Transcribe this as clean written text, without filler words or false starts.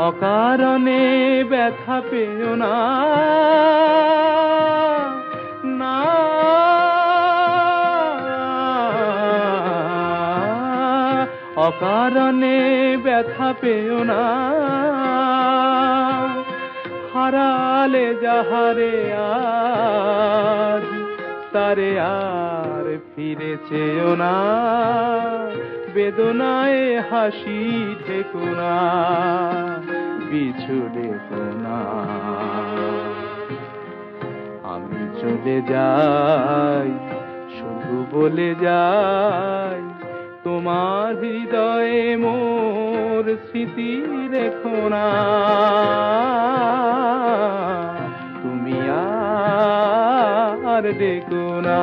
অকারণে ব্যথা পেও না, না অকারণে ব্যথা পেও না। হারালে যাহারে আজ তারে আর ফিরে চেও না। বেদনায় হাসি ঠেকো না, পিছু ডেকো না। আমি চলে যাই শুধু বলে যাই, তোমার হৃদয়ে মোর স্মৃতি রেখো না। তুমি আর ডেকো না।